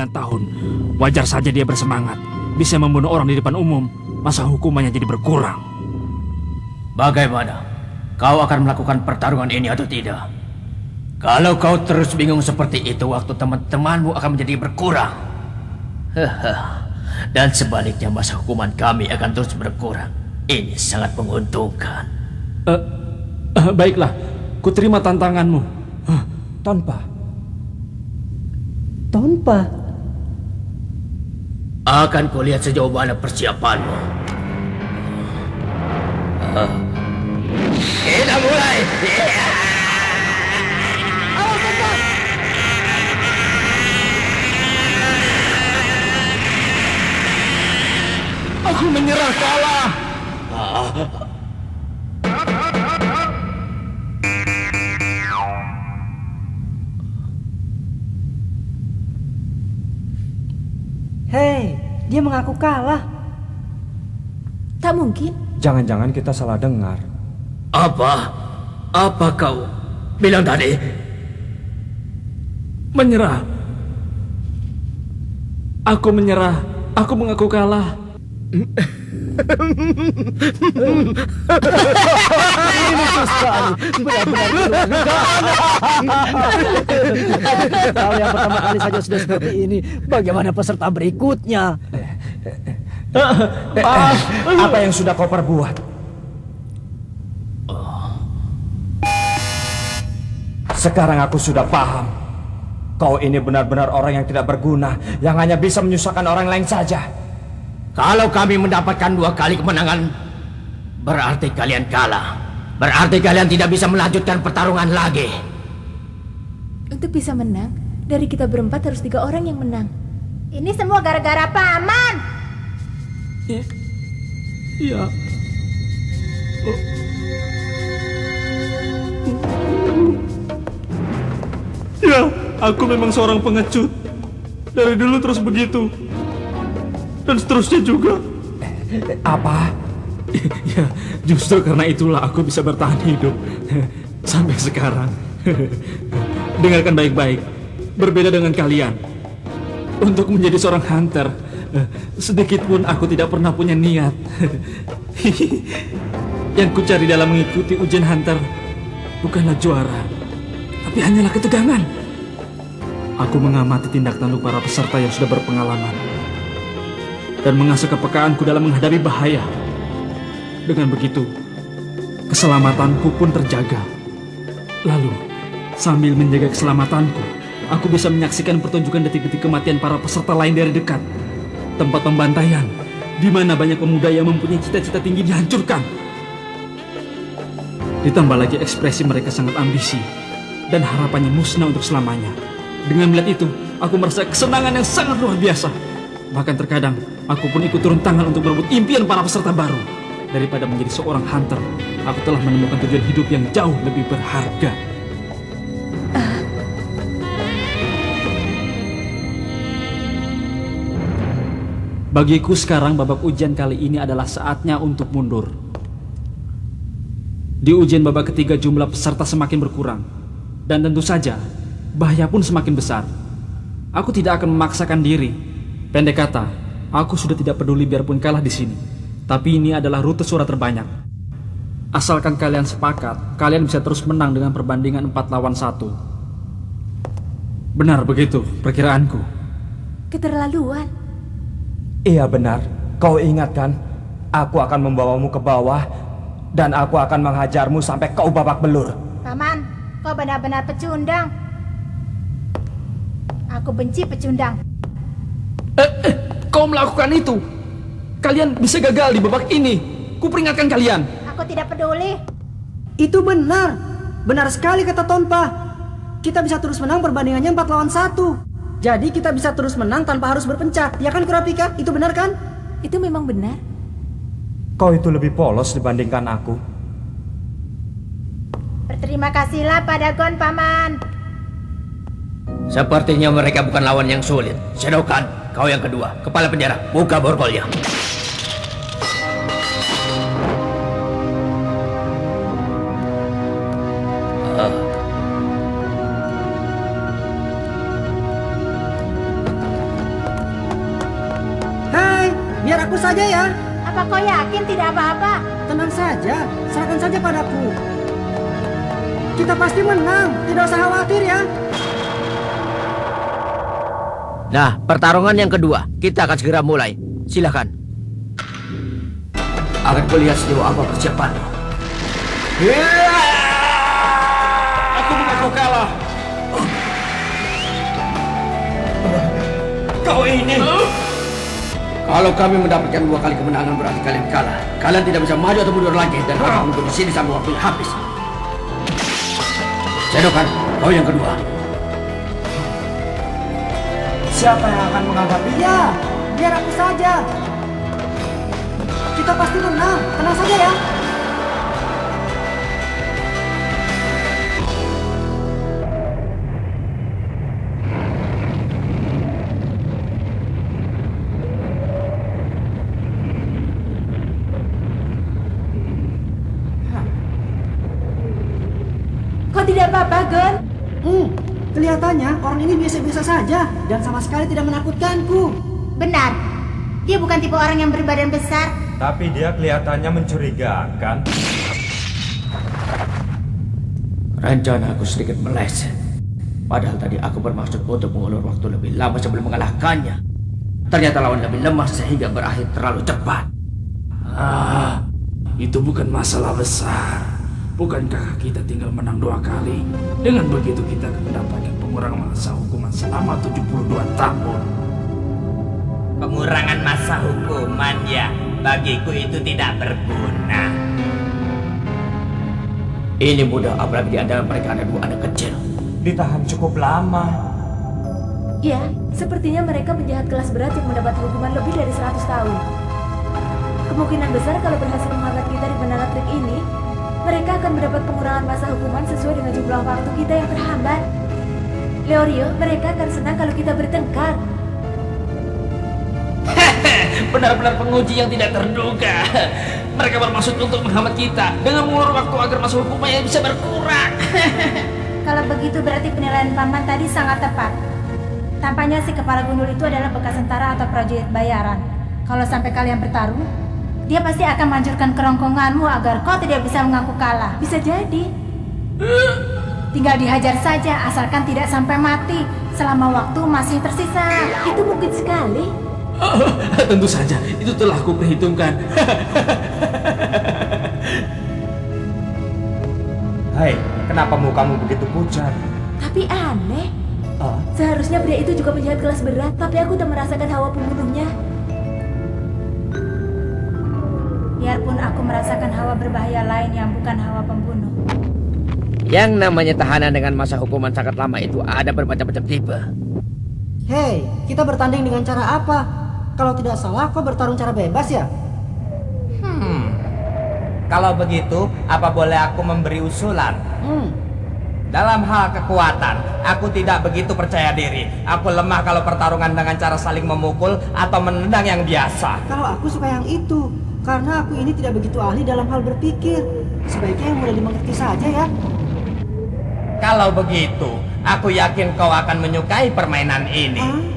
bertahun-tahun tahun. Wajar saja dia bersemangat. Bisa membunuh orang di depan umum, masa hukumannya jadi berkurang? Bagaimana? Kau akan melakukan pertarungan ini atau tidak? Kalau kau terus bingung seperti itu, waktu teman-temanmu akan menjadi berkurang. Dan sebaliknya masa hukuman kami akan terus berkurang. Ini sangat menguntungkan. Baiklah, kuterima tantanganmu. Tonpa. Tonpa. Akan kulihat sejauh mana persiapanmu. Kita mulai. Aku menyerah, kalah. Hei, dia mengaku kalah. Tak mungkin. Jangan-jangan kita salah dengar. Apa? Apa kau bilang tadi? Menyerah. Aku menyerah. Aku mengaku kalah. Ini lucu sekali. Benar-benar kalau yang pertama kali saja sudah seperti ini, bagaimana peserta berikutnya? Apa yang sudah kau perbuat? Sekarang aku sudah paham. Kau ini benar-benar orang yang tidak berguna, yang hanya bisa menyusahkan orang lain saja. Kalau kami mendapatkan 2 kali kemenangan, berarti kalian kalah. Berarti kalian tidak bisa melanjutkan pertarungan lagi. Untuk bisa menang, dari kita berempat harus 3 orang yang menang. Ini semua gara-gara Paman. Iya. Ya, aku memang seorang pengecut. Dari dulu terus begitu. Dan seterusnya juga. Apa? Ya, justru karena itulah aku bisa bertahan hidup sampai sekarang. Dengarkan baik-baik. Berbeda dengan kalian. Untuk menjadi seorang hunter, sedikit pun aku tidak pernah punya niat. Yang ku cari dalam mengikuti ujian hunter bukanlah juara, tapi hanyalah ketegangan. Aku mengamati tindak tanduk para peserta yang sudah berpengalaman dan mengasah kepekaanku dalam menghadapi bahaya. Dengan begitu, keselamatanku pun terjaga. Lalu, sambil menjaga keselamatanku, aku bisa menyaksikan pertunjukan detik-detik kematian para peserta lain dari dekat. Tempat pembantaian, di mana banyak pemuda yang mempunyai cita-cita tinggi dihancurkan. Ditambah lagi ekspresi mereka sangat ambisi dan harapannya musnah untuk selamanya. Dengan melihat itu, aku merasa kesenangan yang sangat luar biasa. Bahkan terkadang, aku pun ikut turun tangan untuk merebut impian para peserta baru. Daripada menjadi seorang hunter, aku telah menemukan tujuan hidup yang jauh lebih berharga. Bagiku sekarang babak ujian kali ini adalah saatnya untuk mundur. Di ujian babak ketiga jumlah peserta semakin berkurang. Dan tentu saja, bahaya pun semakin besar. Aku tidak akan memaksakan diri. Pendek kata, aku sudah tidak peduli biarpun kalah di sini. Tapi ini adalah rute suara terbanyak. Asalkan kalian sepakat, kalian bisa terus menang dengan perbandingan 4 lawan 1. Benar begitu perkiraanku. Keterlaluan. Iya benar. Kau ingat kan? Aku akan membawamu ke bawah dan aku akan menghajarmu sampai kau babak belur. Paman, kau benar-benar pecundang. Aku benci pecundang. Kau melakukan itu. Kalian bisa gagal di babak ini. Kuperingatkan kalian. Aku tidak peduli. Itu benar. Benar sekali kata Tonpa. Kita bisa terus menang perbandingannya 4 lawan 1. Jadi kita bisa terus menang tanpa harus berpencar. Ya kan Kurapika? Itu benar kan? Itu memang benar. Kau itu lebih polos dibandingkan aku. Berterima kasihlah pada Gon, Paman. Sepertinya mereka bukan lawan yang sulit. Shadowkan, kau yang kedua. Kepala penjara, buka borgolnya. aku saja ya. Apa kau yakin tidak apa-apa? Tenang saja, serahkan saja padaku. Kita pasti menang, tidak usah khawatir ya. Nah, pertarungan yang kedua, kita akan segera mulai. Silakan. Akan kulihat sejauh apa persiapanmu. Aku mengaku kalah. Kau ini. Kalau kami mendapatkan 2 kali kemenangan berarti kalian kalah. Kalian tidak bisa maju atau mundur lagi dan kau menunggu di sini sampai waktunya habis. Sedokan, kau yang kedua. Siapa yang akan menghadapi? Iya, biar aku saja. Kita pasti menang, tenang saja ya. Kau tidak apa-apa, Gon? Kelihatannya orang ini biasa-biasa saja dan sama sekali tidak menakutkanku. Benar. Dia bukan tipe orang yang berbadan besar. Tapi dia kelihatannya mencurigakan. Rencana aku sedikit meleset. Padahal tadi aku bermaksud untuk mengulur waktu lebih lama sebelum mengalahkannya. Ternyata lawan lebih lemah sehingga berakhir terlalu cepat. Itu bukan masalah besar. Bukankah kita tinggal menang 2 kali? Dengan begitu kita akan mendapatkan pengurangan masa hukuman selama 72 tahun. Pengurangan masa hukuman ya, bagiku itu tidak berguna. Ini mudah, apalagi di antara mereka ada 2 anak kecil. Ditahan cukup lama. Ya, sepertinya mereka penjahat kelas berat yang mendapat hukuman lebih dari 100 tahun. Kemungkinan besar kalau berhasil mengangkat kita di menara trik ini, mereka akan mendapat pengurangan masa hukuman sesuai dengan jumlah waktu kita yang terhambat. Leorio, mereka akan senang kalau kita bertengkar. Benar-benar penguji yang tidak terduga. Mereka bermaksud untuk menghambat kita dengan mengulur waktu agar masa hukumannya bisa berkurang. Kalau begitu berarti penilaian Paman tadi sangat tepat. Tampaknya si kepala gundul itu adalah bekas tentara atau prajurit bayaran. Kalau sampai kalian bertarung, dia pasti akan menghancurkan kerongkonganmu agar kau tidak bisa mengaku kalah. Bisa jadi. Tinggal dihajar saja asalkan tidak sampai mati selama waktu masih tersisa. Itu mungkin sekali. Tentu saja, itu telah aku perhitungkan. Hai, kenapa mukamu begitu pucat? Tapi aneh. Seharusnya pria itu juga penjahat kelas berat, tapi aku tak merasakan hawa pembunuhnya. Biarpun aku merasakan hawa berbahaya lain yang bukan hawa pembunuh. Yang namanya tahanan dengan masa hukuman sangat lama itu ada bermacam-macam tipe. Hei, kita bertanding dengan cara apa? Kalau tidak salah, kau bertarung cara bebas ya? Kalau begitu, apa boleh aku memberi usulan? Dalam hal kekuatan, aku tidak begitu percaya diri. Aku lemah kalau pertarungan dengan cara saling memukul atau menendang yang biasa. Kalau aku suka yang itu, karena aku ini tidak begitu ahli dalam hal berpikir. Sebaiknya yang mudah dimengerti saja ya. Kalau begitu, aku yakin kau akan menyukai permainan ini.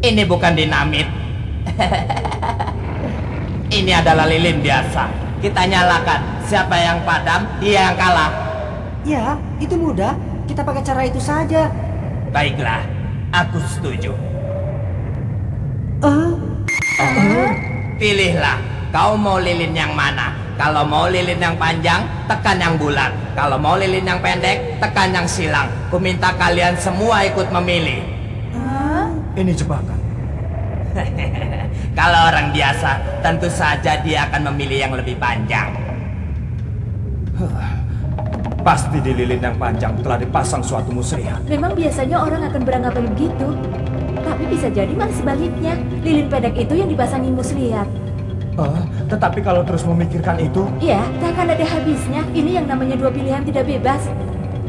Ini bukan dinamit. Ini adalah lilin biasa. Kita nyalakan. Siapa yang padam, dia yang kalah. Ya, itu mudah. Kita pakai cara itu saja. Baiklah, aku setuju. Pilihlah, kau mau lilin yang mana? Kalau mau lilin yang panjang, tekan yang bulat. Kalau mau lilin yang pendek, tekan yang silang. Ku minta kalian semua ikut memilih. Ini jebakan. Kalau orang biasa, tentu saja dia akan memilih yang lebih panjang. Pasti di lilin yang panjang telah dipasang suatu muslihat. Memang biasanya orang akan beranggapan begitu. Tapi bisa jadi malah sebaliknya. Lilin pendek itu yang dipasangi muslihat. Tetapi kalau terus memikirkan itu... Iya, tak akan ada habisnya. Ini yang namanya 2 pilihan tidak bebas.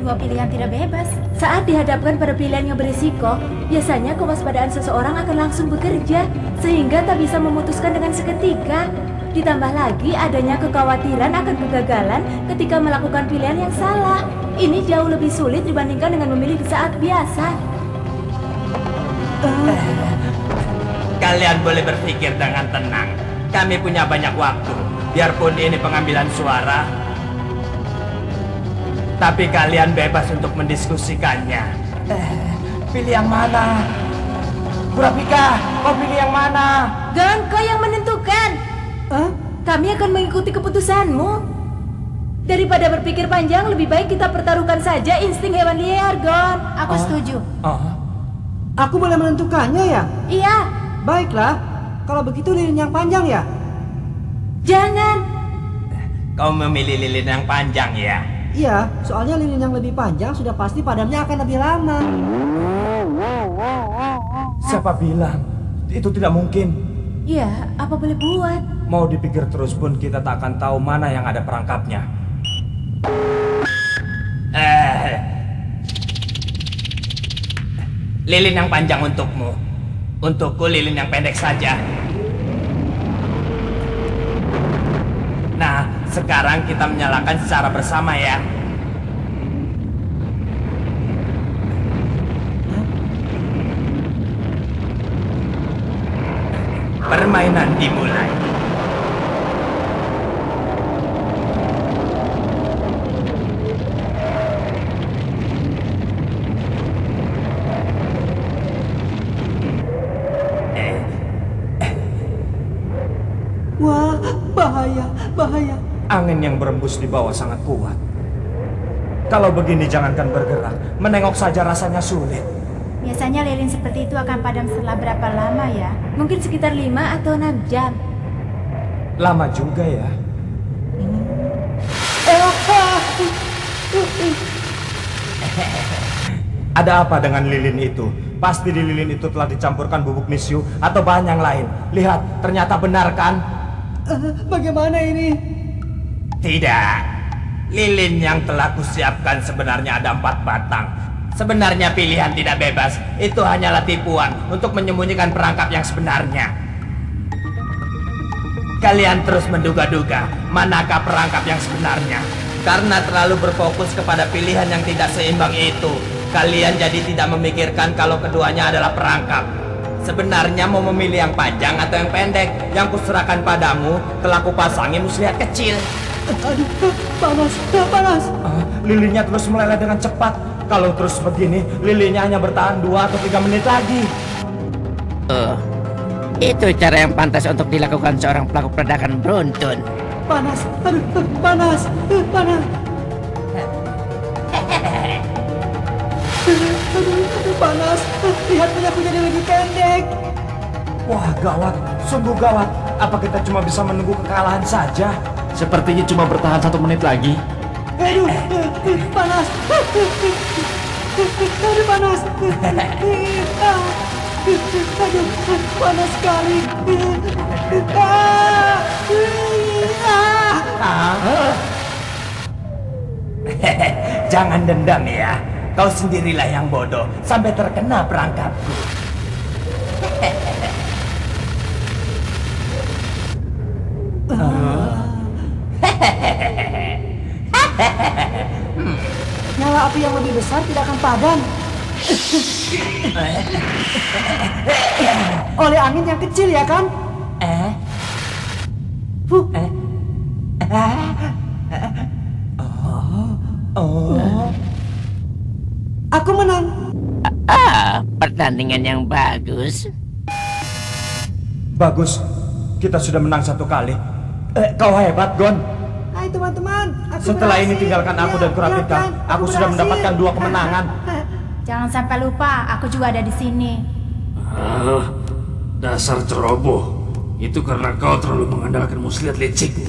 2 pilihan tidak bebas. Saat dihadapkan pada pilihan yang berisiko, biasanya kewaspadaan seseorang akan langsung bekerja, sehingga tak bisa memutuskan dengan seketika. Ditambah lagi adanya kekhawatiran akan kegagalan ketika melakukan pilihan yang salah. Ini jauh lebih sulit dibandingkan dengan memilih di saat biasa. Kalian boleh berpikir dengan tenang. Kami punya banyak waktu. Biarpun ini pengambilan suara, tapi kalian bebas untuk mendiskusikannya. Pilih yang mana? Kurapika, kau pilih yang mana? Gon, kau yang menentukan. Kami akan mengikuti keputusanmu. Daripada berpikir panjang, lebih baik kita pertaruhkan saja insting hewan liar, Gon. Aku setuju. Aku boleh menentukannya ya? Iya. Baiklah, kalau begitu lilin yang panjang ya? Jangan. Kau memilih lilin yang panjang ya? Iya, soalnya lilin yang lebih panjang sudah pasti padamnya akan lebih lama. Siapa bilang? Itu tidak mungkin. Iya, apa boleh buat? Mau dipikir terus pun kita tak akan tahu mana yang ada perangkapnya. Lilin yang panjang untukmu. Untukku lilin yang pendek saja. Nah, sekarang kita menyalakan secara bersama ya. Permainan dimulai. Wah, bahaya, bahaya. Angin yang berembus di bawah sangat kuat. Kalau begini jangankan bergerak, menengok saja rasanya sulit. Biasanya lilin seperti itu akan padam setelah berapa lama ya? Mungkin sekitar 5 atau 6 jam. Lama juga ya. Ada apa dengan lilin itu? Pasti di lilin itu telah dicampurkan bubuk misiu atau bahan yang lain. Lihat, ternyata benar kan? Bagaimana ini? Tidak. Lilin yang telah kusiapkan sebenarnya ada 4 batang. Sebenarnya pilihan tidak bebas. Itu hanyalah tipuan untuk menyembunyikan perangkap yang sebenarnya. Kalian terus menduga-duga manakah perangkap yang sebenarnya. Karena terlalu berfokus kepada pilihan yang tidak seimbang itu, kalian jadi tidak memikirkan kalau keduanya adalah perangkap. Sebenarnya mau memilih yang panjang atau yang pendek? Yang kuserahkan padamu telah kupasangi muslihat kecil. Aduh, panas, panas. Lilinnya terus meleleh dengan cepat. Kalau terus begini, lilinnya hanya bertahan 2 atau 3 menit lagi. Itu cara yang pantas untuk dilakukan seorang pelaku perdagangan beruntun. Panas, aduh, panas, panas. Aduh, panas. Lihat punyaku jadi lebih pendek. Wah, gawat, sungguh gawat. Apa kita cuma bisa menunggu kekalahan saja? Sepertinya cuma bertahan 1 menit lagi. Aduh, panas. Aduh, panas. Aduh, panas sekali. Jangan dendam ya. Kau sendirilah yang bodoh sampai terkena perangkapku. Nyala api yang lebih besar tidak akan padam. Oleh angin yang kecil ya kan? Aku menang. Pertandingan yang bagus. Bagus, kita sudah menang 1 kali. Kau hebat, Gon. Hai teman-teman, aku Setelah ini berhasil. tinggalkan aku dan Kurapika. kan? Aku sudah berhasil. mendapatkan 2 kemenangan. Jangan sampai lupa, aku juga ada di sini. Dasar ceroboh. Itu karena kau terlalu mengandalkan muslihat lecekmu.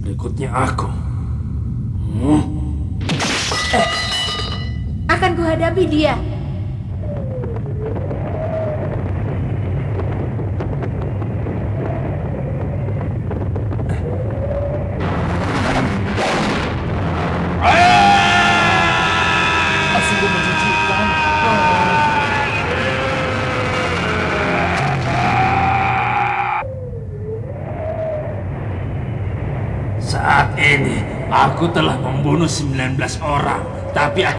Berikutnya aku. Akan kuhadapi dia. Sungguh menjijikan. Saat ini aku telah membunuh 19 orang, tapi aku